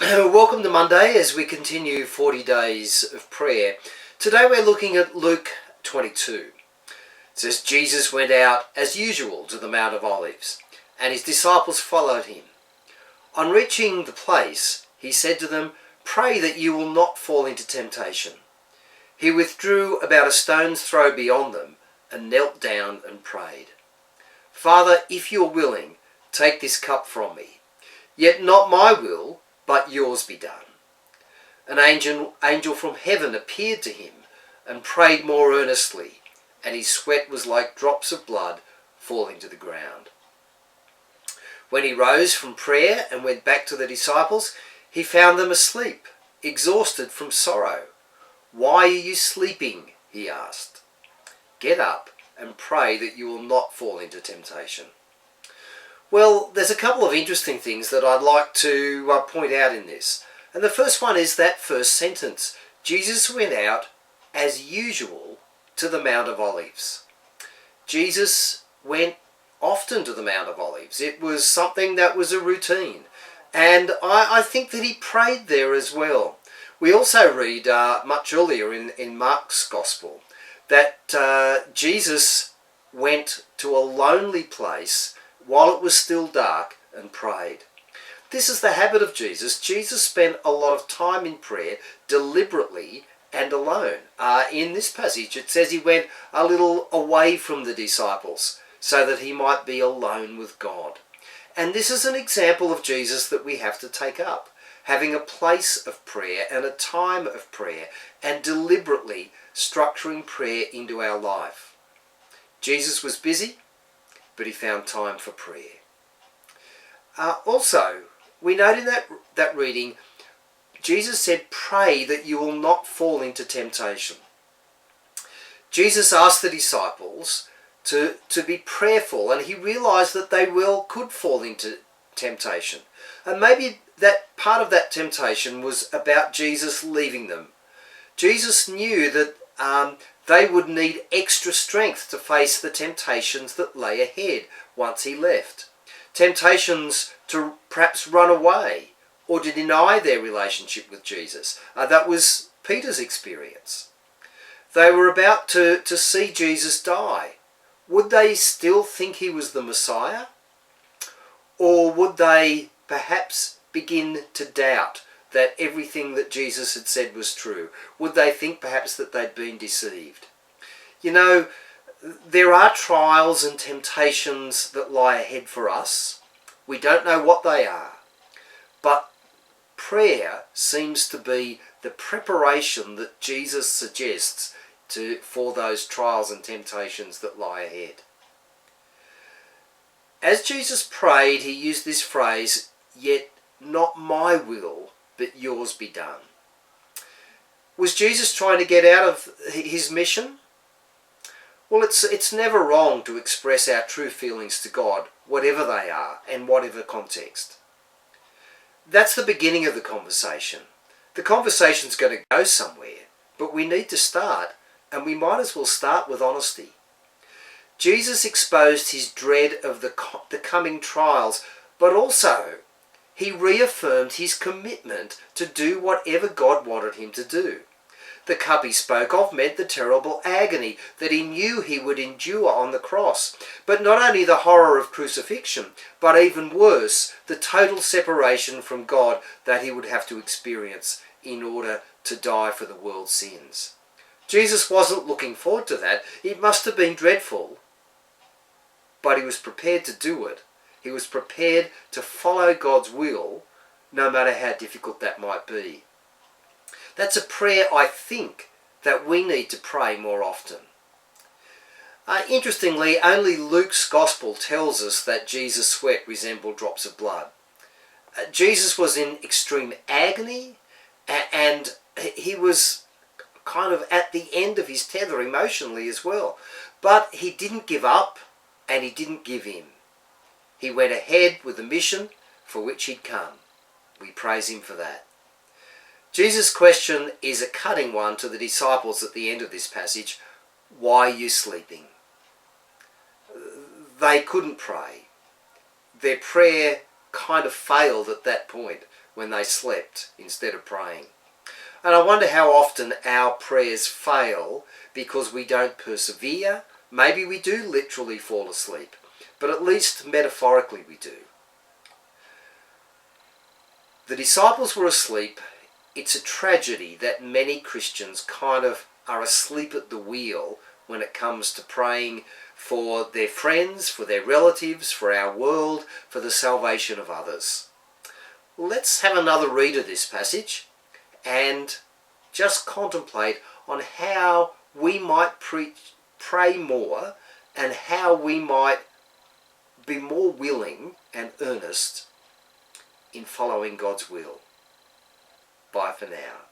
Welcome to Monday as we continue 40 days of prayer. Today we're looking at Luke 22. It says, Jesus went out as usual to the Mount of Olives, and his disciples followed him. On reaching the place, he said to them, "Pray that you will not fall into temptation." He withdrew about a stone's throw beyond them and knelt down and prayed. "Father, if you're willing, take this cup from me. Yet not my will, but yours be done." An angel from heaven appeared to him and prayed more earnestly, and his sweat was like drops of blood falling to the ground. When he rose from prayer and went back to the disciples, he found them asleep, exhausted from sorrow. "Why are you sleeping?" he asked. "Get up and pray that you will not fall into temptation." Well, there's a couple of interesting things that I'd like to point out in this. And the first one is that first sentence. Jesus went out as usual to the Mount of Olives. Jesus went often to the Mount of Olives. It was something that was a routine. And I think that he prayed there as well. We also read much earlier in Mark's Gospel that Jesus went to a lonely place while it was still dark and prayed. This is the habit of Jesus. Jesus spent a lot of time in prayer deliberately and alone. In this passage it says he went a little away from the disciples so that he might be alone with God. And this is an example of Jesus that we have to take up. Having a place of prayer and a time of prayer and deliberately structuring prayer into our life. Jesus was busy, but he found time for prayer. Also, we note in that reading, Jesus said, "Pray that you will not fall into temptation." Jesus asked the disciples to be prayerful, and he realised that they could fall into temptation. And maybe that part of that temptation was about Jesus leaving them. Jesus knew that they would need extra strength to face the temptations that lay ahead once he left. Temptations to perhaps run away or to deny their relationship with Jesus. That was Peter's experience. They were about to see Jesus die. Would they still think he was the Messiah? Or would they perhaps begin to doubt that everything that Jesus had said was true? Would they think perhaps that they'd been deceived? You know, there are trials and temptations that lie ahead for us. We don't know what they are. But prayer seems to be the preparation that Jesus suggests for those trials and temptations that lie ahead. As Jesus prayed, he used this phrase, "Yet not my will, but yours be done." Was Jesus trying to get out of his mission? Well, it's never wrong to express our true feelings to God, whatever they are and whatever context. That's the beginning of the conversation. The conversation's going to go somewhere, but we need to start, and we might as well start with honesty. Jesus exposed his dread of the coming trials, but also he reaffirmed his commitment to do whatever God wanted him to do. The cup he spoke of meant the terrible agony that he knew he would endure on the cross. But not only the horror of crucifixion, but even worse, the total separation from God that he would have to experience in order to die for the world's sins. Jesus wasn't looking forward to that. It must have been dreadful, but he was prepared to do it. He was prepared to follow God's will, no matter how difficult that might be. That's a prayer, I think, that we need to pray more often. Interestingly, only Luke's Gospel tells us that Jesus' sweat resembled drops of blood. Jesus was in extreme agony, and he was kind of at the end of his tether emotionally as well. But he didn't give up, and he didn't give in. He went ahead with the mission for which he'd come. We praise him for that. Jesus' question is a cutting one to the disciples at the end of this passage. Why are you sleeping? They couldn't pray. Their prayer kind of failed at that point. when they slept instead of praying. And I wonder how often our prayers fail because we don't persevere. Maybe we do literally fall asleep, but at least metaphorically we do. The disciples were asleep. It's a tragedy that many Christians kind of are asleep at the wheel when it comes to praying for their friends, for their relatives, for our world, for the salvation of others. Let's have another read of this passage and just contemplate on how we might pray more and how we might be more willing and earnest in following God's will. Bye for now.